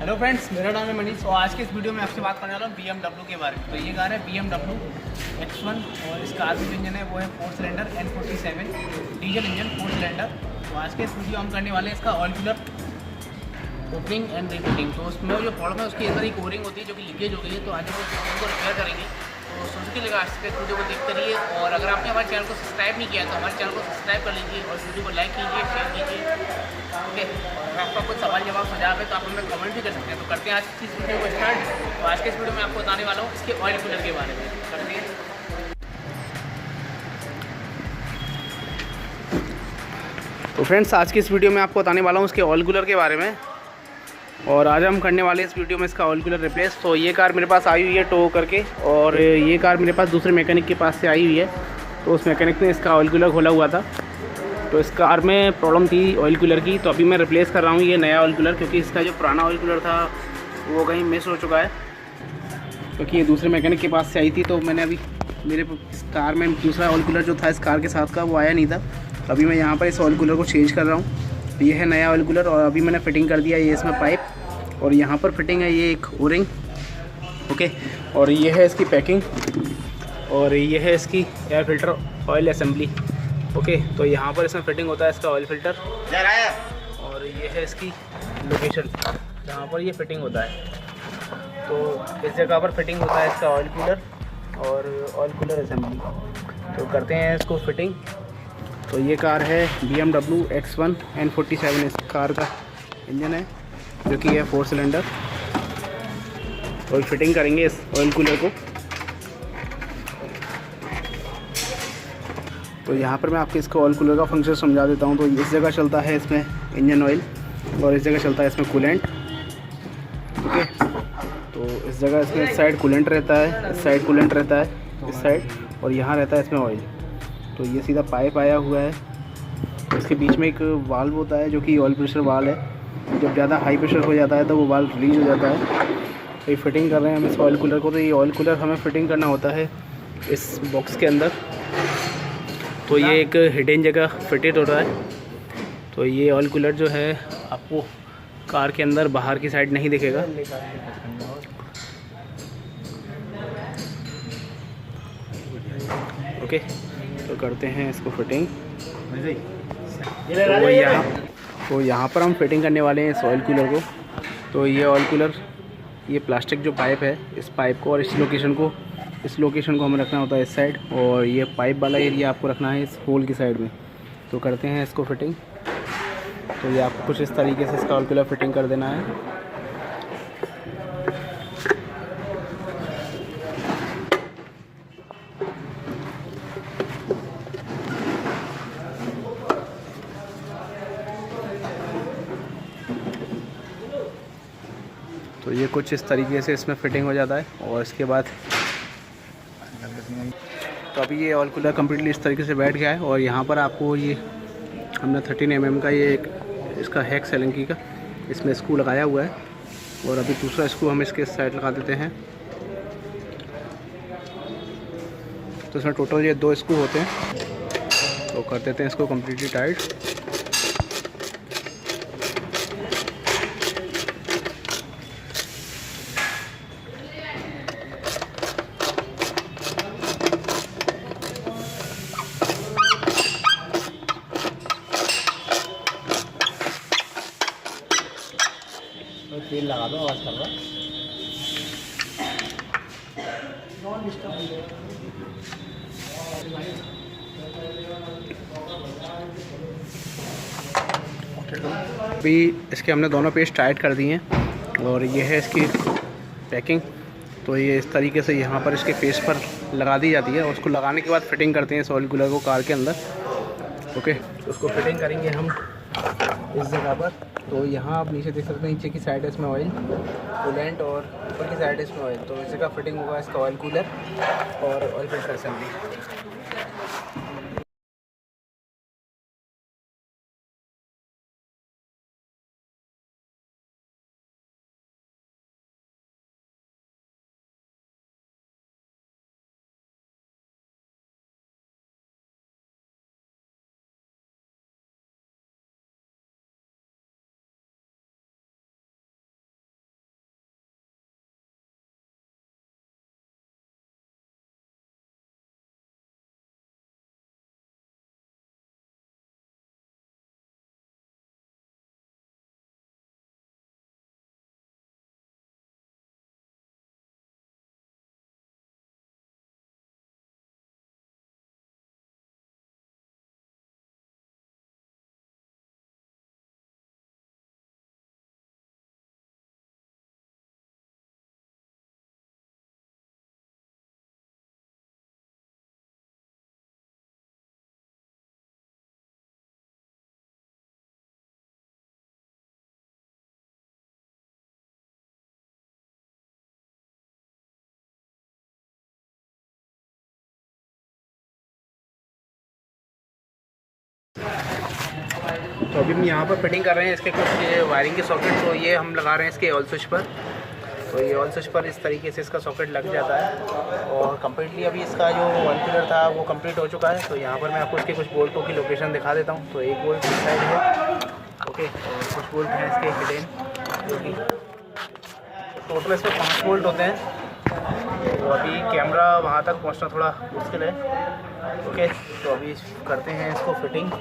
Hello friends, मेरा नाम है मनीष और आज के इस वीडियो में आपसे बात करने वाला हूँ BMW के बारे में। तो ये कार है BMW X1 और इस कार में जो इंजन है वो है 4 cylinder N47 diesel engine 4 cylinder. तो आज के इस वीडियो हम करने वाले हैं इसका ऑयल कूलर ओपनिंग एंड रिफिटिंग। तो उसमें जो प्रॉब्लम है उसके अंदर एक ओरिंग होती है जो कि लीकेज हो गई है, तो आज हम उसको रिपेयर करेंगे। तो सुजुकी लगा आज के वीडियो को देखते रहिए और अगर आपने हमारे चैनल को सब्सक्राइब नहीं किया तो हमारे चैनल को सब्सक्राइब कर लीजिए और वीडियो को लाइक कीजिए, शेयर कीजिए। ओके, और अगर आपका कुछ सवाल जवाब सुझाव है तो आप हमें कमेंट भी कर सकते हैं। तो करते हैं आज की इस वीडियो को स्टार्ट। तो आज के इस वीडियो में आपको बताने वाला हूँ इसके ऑयल कूलर के बारे में। करते हैं। तो फ्रेंड्स, आज की इस वीडियो में आपको बताने वाला हूँ इसके ऑयल कूलर के बारे में और आज हम करने वाले इस वीडियो में इसका ऑयल कूलर रिप्लेस। तो ये कार मेरे पास आई हुई है टो करके और ये कार मेरे पास दूसरे मैकेनिक के पास से आई हुई है। तो उस मैकेनिक ने इसका ऑयल कूलर खोला हुआ था, तो इस कार में प्रॉब्लम थी ऑयल कूलर की। तो अभी मैं रिप्लेस कर रहा हूँ ये नया ऑयल कूलर, क्योंकि इसका जो पुराना ऑयल कूलर था वो कहीं मिस हो चुका है, क्योंकि ये दूसरे मैकेनिक के पास से आई थी। तो मैंने अभी मेरे इस कार में दूसरा ऑयल कूलर जो था इस कार के साथ का वो आया नहीं था, तो अभी मैं यहाँ पर इस ऑयल कूलर को चेंज कर रहा हूँ। ये है नया ऑयल कूलर और अभी मैंने फिटिंग कर दिया ये इसमें पाइप और यहाँ पर फिटिंग है ये एक ओरिंग। ओके, और ये है इसकी पैकिंग और ये है इसकी air filter oil assembly. Okay, तो यहाँ पर इसमें फिटिंग होता है इसका ऑयल फिल्टर और ये है इसकी लोकेशन जहाँ पर ये फिटिंग होता है। तो इस जगह पर फिटिंग होता है इसका ऑयल कूलर और ऑयल कूलर असेंबली। तो करते हैं इसको फिटिंग। तो ये कार है BMW X1 N47, इस कार का इंजन है जो कि है 4 सिलेंडर और फिटिंग करेंगे इस ऑयल कूलर को। तो यहाँ पर मैं आपको इसका ऑयल कूलर का फंक्शन समझा देता हूँ। तो इस जगह चलता है इसमें इंजन ऑयल और इस जगह चलता है इसमें कूलेंट। ओके, तो इस जगह इसमें इस साइड कूलेंट रहता है, इस साइड कूलेंट रहता है, इस साइड, और यहाँ रहता है इसमें ऑयल। तो ये सीधा पाइप आया हुआ है, तो इसके बीच में एक वाल्व होता है जो कि ऑयल प्रेशर वाल्व है। जब ज़्यादा हाई प्रेशर हो जाता है तो वो वाल्व रिलीज हो जाता है। तो ये फिटिंग कर रहे हैं हम इस ऑयल कूलर को। तो ये ऑयल कूलर हमें फिटिंग करना होता है इस बॉक्स के अंदर। तो ये एक हिडन जगह फिटेड होता है। तो ये ऑयल कूलर जो है आपको कार के अंदर बाहर की साइड नहीं दिखेगा। ओके, तो करते हैं इसको फिटिंग। तो यहाँ पर हम फिटिंग करने वाले हैं इस ऑयल कूलर को। तो ये ऑयल कूलर, ये प्लास्टिक जो पाइप है, इस पाइप को और इस लोकेशन को हमें रखना होता है इस साइड, और ये पाइप वाला एरिया आपको रखना है इस होल की साइड में। तो करते हैं इसको फिटिंग। तो ये आपको कुछ इस तरीके से इसका ऑयल कूलर फिटिंग कर देना है। तो ये कुछ इस तरीके से इसमें फिटिंग हो जाता है और इसके बाद तो अभी ये ऑयल कूलर कम्प्लीटली इस तरीके से बैठ गया है। और यहाँ पर आपको ये हमने 13 mm का ये एक इसका हैक सेलेंकी का इसमें स्क्रू लगाया हुआ है और अभी दूसरा स्क्रू हम इसके साइड लगा देते हैं। तो इसमें टोटल ये 2 स्क्रू होते हैं। तो कर देते हैं इसको कम्प्लीटली टाइट। तेल लगा दो, आवाज़ कर रहा अभी इसके हमने दोनों पेज टाइट कर दिए हैं और ये है इसकी पैकिंग। तो ये इस तरीके से यहाँ पर इसके फेस पर लगा दी जाती है और उसको लगाने के बाद फिटिंग करते हैं इस ऑयल कूलर को कार के अंदर। ओके, तो उसको फिटिंग करेंगे हम इस जगह पर। तो यहाँ आप नीचे देख सकते हैं, नीचे की साइड है इसमें ऑयल कूलेंट और ऊपर की साइड है इसमें ऑयल। तो इस जगह फिटिंग होगा इसका ऑयल कूलर और ऑयल फिल्टर असेंबली। तो अभी हम यहाँ पर फिटिंग कर रहे हैं इसके कुछ वायरिंग के सॉकेट। तो ये हम लगा रहे हैं इसके ऑल स्विच पर। तो ये ऑल स्विच पर इस तरीके से इसका सॉकेट लग जाता है और कम्प्लीटली अभी इसका जो ऑल कूलर था वो कंप्लीट हो चुका है। तो यहाँ पर मैं आपको इसके कुछ बोल्टों की लोकेशन दिखा देता हूँ। तो एक बोल्ट इस साइड है, ओके, और कुछ बोल्ट हैं इसके हिडन, जो कि टोटल इसमें 5 बोल्ट होते हैं। तो अभी कैमरा वहाँ तक पहुँचना थोड़ा मुश्किल है, ओके। तो अभी करते हैं इसको फिटिंग।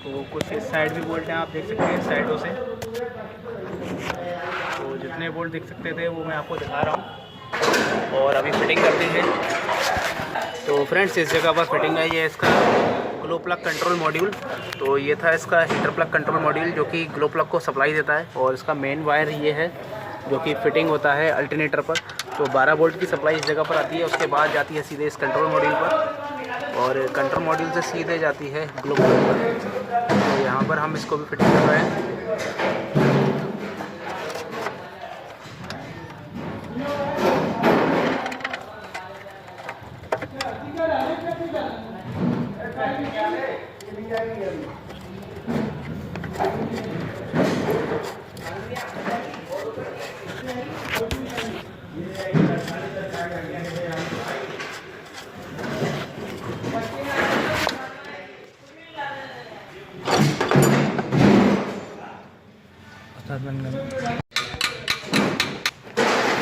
तो कुछ इस साइड भी बोल्ट हैं, आप देख सकते हैं साइडों से। तो जितने बोल्ट दिख सकते थे वो मैं आपको दिखा रहा हूँ और अभी फिटिंग करते हैं। तो फ्रेंड्स, इस जगह पर फिटिंग है ये इसका ग्लो प्लग कंट्रोल मॉड्यूल। तो ये था इसका हीटर प्लग कंट्रोल मॉड्यूल जो कि ग्लो प्लग को सप्लाई देता है। और इसका मेन वायर ये है जो कि फिटिंग होता है अल्टरनेटर पर। तो 12 वोल्ट की सप्लाई इस जगह पर आती है, उसके बाद जाती है सीधे इस कंट्रोल मॉड्यूल पर और कंट्रोल मॉड्यूल से सीधे जाती है ग्लो प्लग पर। तो यहाँ पर हम इसको भी फिटिंग कर रहे हैं।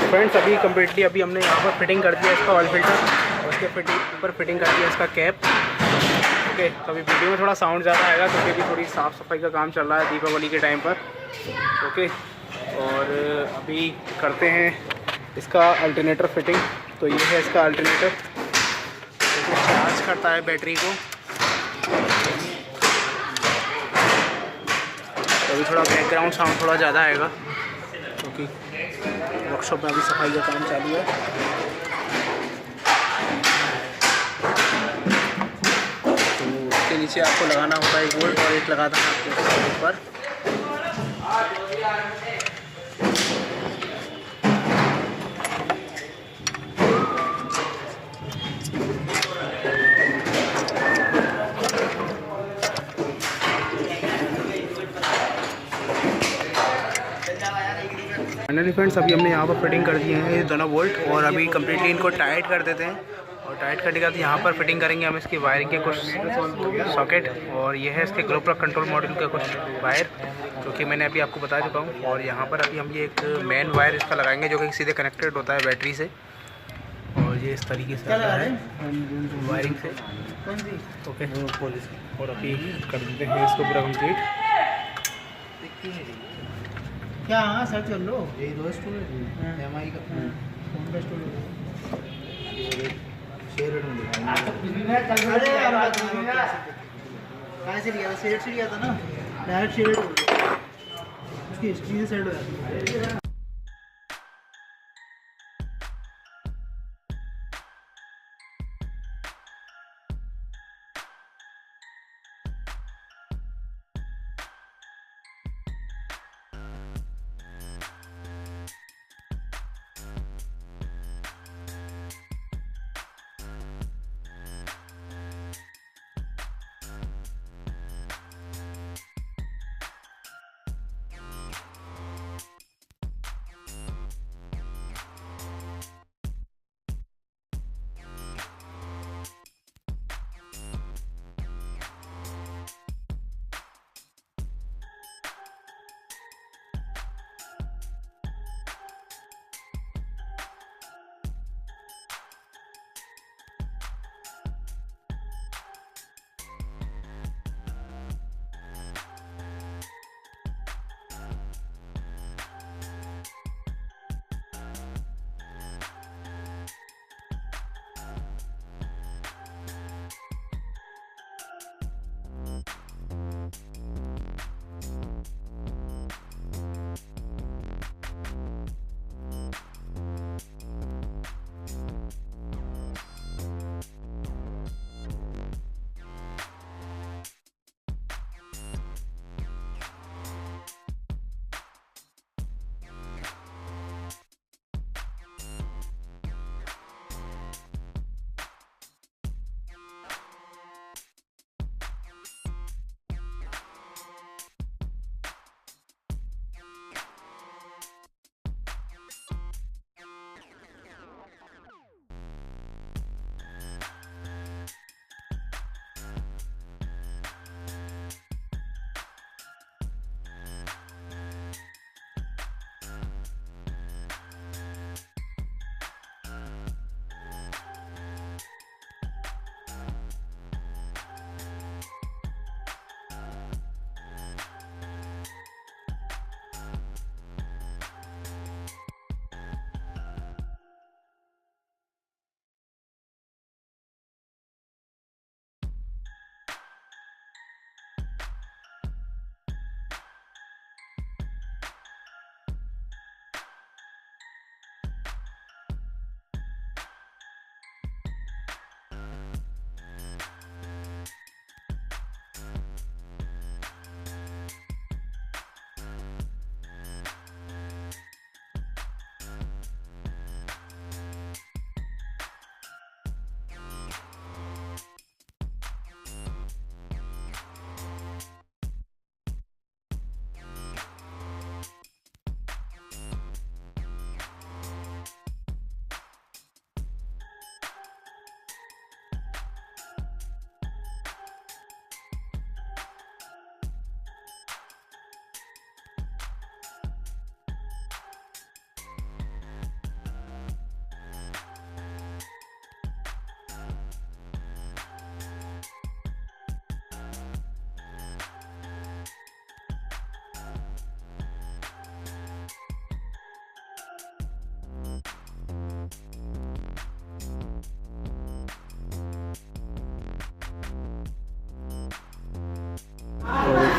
फ्रेंड्स, अभी कम्प्लीटली अभी हमने यहाँ पर फिटिंग कर दिया इसका ऑयल फिल्टर और उसके ऊपर फिटिंग कर दिया इसका कैप, ओके। तो अभी वीडियो में थोड़ा साउंड ज़्यादा आएगा क्योंकि अभी थोड़ी साफ़ सफाई का काम चल रहा है दीपावली के टाइम पर, ओके। और अभी करते हैं इसका अल्टरनेटर फिटिंग। तो ये है इसका अल्टरनेटर जो चार्ज करता है बैटरी को। तो अभी थोड़ा बैकग्राउंड साउंड थोड़ा ज़्यादा आएगा क्योंकि वर्कशॉप में अभी सफाई का काम चालू है। तो उसके नीचे आपको लगाना होता है एक बोल्ट और एक लगाना है आपके ऊपर। फाइनली फ्रेंड्स, अभी हमने यहाँ पर फिटिंग कर दिए हैं ये दोनों बोल्ट और अभी कम्प्लीटली इनको टाइट कर देते हैं। और टाइट करने के बाद यहाँ पर फिटिंग करेंगे हम इसकी वायरिंग के कुछ सॉकेट। और ये है इसके ग्लो प्लग कंट्रोल मॉड्यूल का कुछ वायर जो कि मैंने अभी आपको बता चुका हूँ। और यहाँ पर अभी हम ये एक मेन वायर इसका लगाएंगे जो कि सीधे कनेक्टेड होता है बैटरी से। और ये इस तरीके से आता है वायरिंग से, ओके। और अभी कर देते हैं इसको पूरा कम्प्लीट। क्या? हाँ, सर्च कर लो। ये दो स्टोरेज एमआई का फोन का स्टोरेज शेयर रेट में दिखाएंगे। अरे यार, कहाँ से लिया था? शेयर से लिया था ना, डायरेक्ट शेयर रेट उसकी हिस्ट्री से सेट हो जाती है।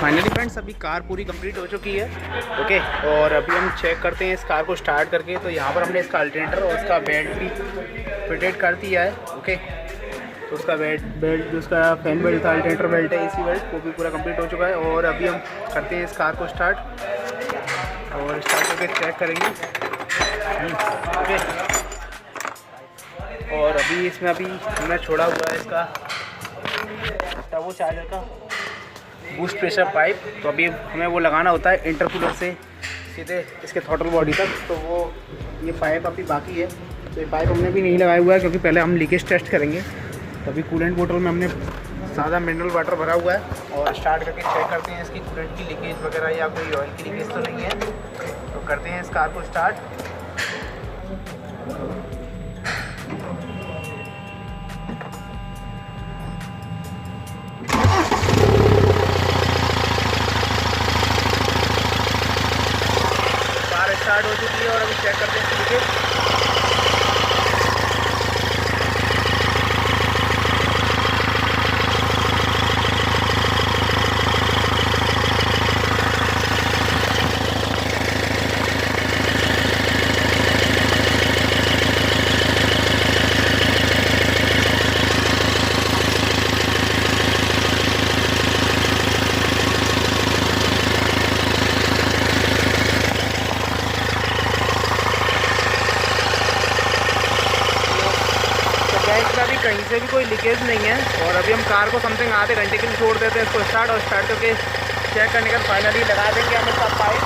फाइनली फ्रेंड्स अभी कार पूरी कंप्लीट हो चुकी है। ओके, और अभी हम चेक करते हैं इस कार को स्टार्ट करके। तो यहाँ पर हमने इसका अल्टरनेटर और इसका बेल्ट भी फिटेड कर दिया है। ओके, तो उसका बेल्ट जो उसका फैन बेल्ट था, अल्टरनेटर बेल्ट है, एसी बेल्ट, वो भी पूरा कंप्लीट हो चुका है। और अभी हम करते हैं इस कार को स्टार्ट, और स्टार्ट करके चेक करेंगे। ओके, और अभी इसमें हमने छोड़ा हुआ है इसका टर्बो चार्जर का बूस्ट प्रेशर पाइप। तो अभी हमें वो लगाना होता है इंटरकूलर से सीधे इसके थ्रॉटल बॉडी तक। तो वो ये पाइप अभी बाकी है। तो ये पाइप हमने भी नहीं लगाया हुआ है क्योंकि पहले हम लीकेज टेस्ट करेंगे। तो अभी कूलेंट बोतल में हमने सादा मिनरल वाटर भरा हुआ है, और स्टार्ट करके चेक करते हैं इसकी कूलेंट की लीकेज वगैरह या कोई ऑयल की लीकेज तो नहीं है। तो करते हैं इस कार को स्टार्ट। स्टार्ट हो चुकी है और अभी चेक करते हैं लीकेज। भी कहीं से भी कोई लीकेज नहीं है। और अभी हम कार को समथिंग आधे घंटे के लिए छोड़ देते हैं इसको स्टार्ट, और स्टार्ट करके चेक करने का फाइनली लगा देंगे हम इसका पाइप।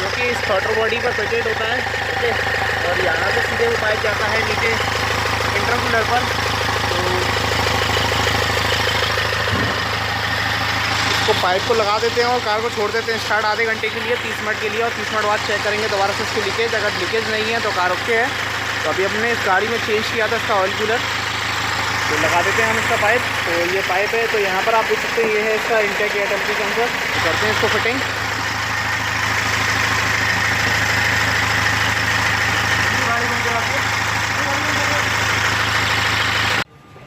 जो कि इस थ्रॉटल बॉडी पर फिटेड होता है। ओके, और यहाँ से सीधे वो पाइप जाता है नीचे इंटरकूलर पर। तो इसको पाइप को लगा देते हैं और कार को छोड़ देते हैं स्टार्ट आधे घंटे के लिए, 30 मिनट के लिए। और 30 मिनट बाद चेक करेंगे दोबारा से इसकी लीकेज। अगर लीकेज नहीं है तो कार ओके है। तो अभी हमने इस गाड़ी में चेंज किया था इसका ऑयल कूलर। तो लगा देते हैं हम इसका पाइप। तो ये पाइप है, तो यहाँ पर आप देख सकते हैं ये है इसका इंटेक एयर टेम्परेचर सेंसर। तो करते हैं इसको फिटिंग।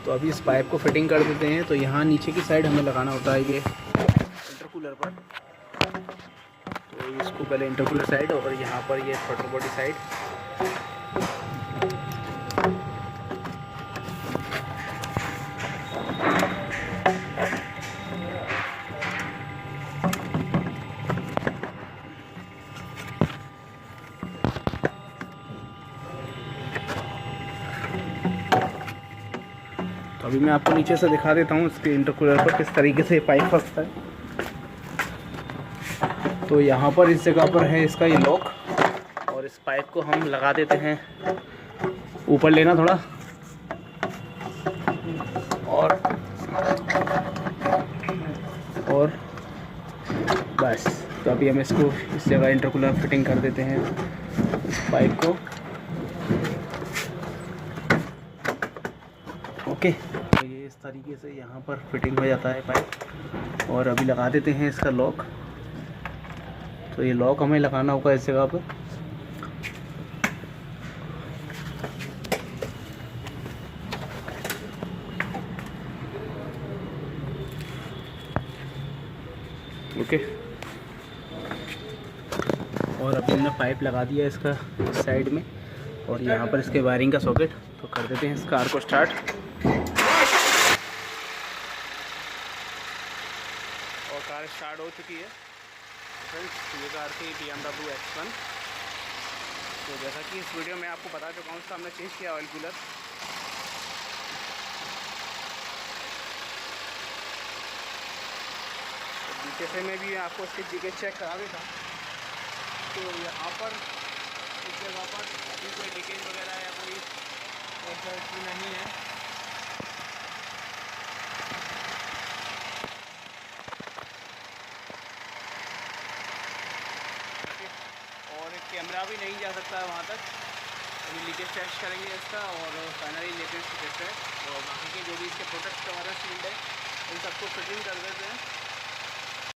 तो अभी इस पाइप को फिटिंग कर देते हैं। तो यहाँ नीचे की साइड हमें लगाना होता है ये इंटरकूलर पर। तो इसको पहले इंटरकूलर साइड, और यहाँ पर ये थ्रॉटल बॉडी साइड। अभी मैं आपको नीचे से दिखा देता हूँ इसके इंटरकूलर पर किस तरीके से पाइप फंसता है। तो यहाँ पर इस जगह पर है इसका ये लॉक, और इस पाइप को हम लगा देते हैं। ऊपर लेना थोड़ा, और बस। तो अभी हम इसको इस जगह इंटरकूलर फिटिंग कर देते हैं इस पाइप को। ओके, तो ये इस तरीके से यहाँ पर फिटिंग हो जाता है पाइप। और अभी लगा देते हैं इसका लॉक। तो ये लॉक हमें लगाना होगा इस जगह पर। ओके, और अभी हमने पाइप लगा दिया इसका साइड में, और यहाँ पर इसके वायरिंग का सॉकेट। तो कर देते हैं इस कार को स्टार्ट। और कार स्टार्ट हो चुकी है फ्रेंड्स। ये कार थी BMW X1। तो जैसा कि इस वीडियो में आपको बता चुका हूँ, उसका हमने चेंज किया ऑयल कूलर। पीछे से मैं भी आपको इसकी लीकेज चेक करा देता। तो यहाँ पर इस जगह पर अभी कोई लीकेज वगैरह या कोई ऐसा इशू नहीं है। और कैमरा भी नहीं जा सकता है वहाँ तक। अभी लीकेज टेस्ट करेंगे इसका, और फाइनली लीकेज टेस्ट है। और बाकी के जो भी इसके प्रोटेक्ट वगैरह शील्ड है, इन सबको फिटिंग कर देते हैं।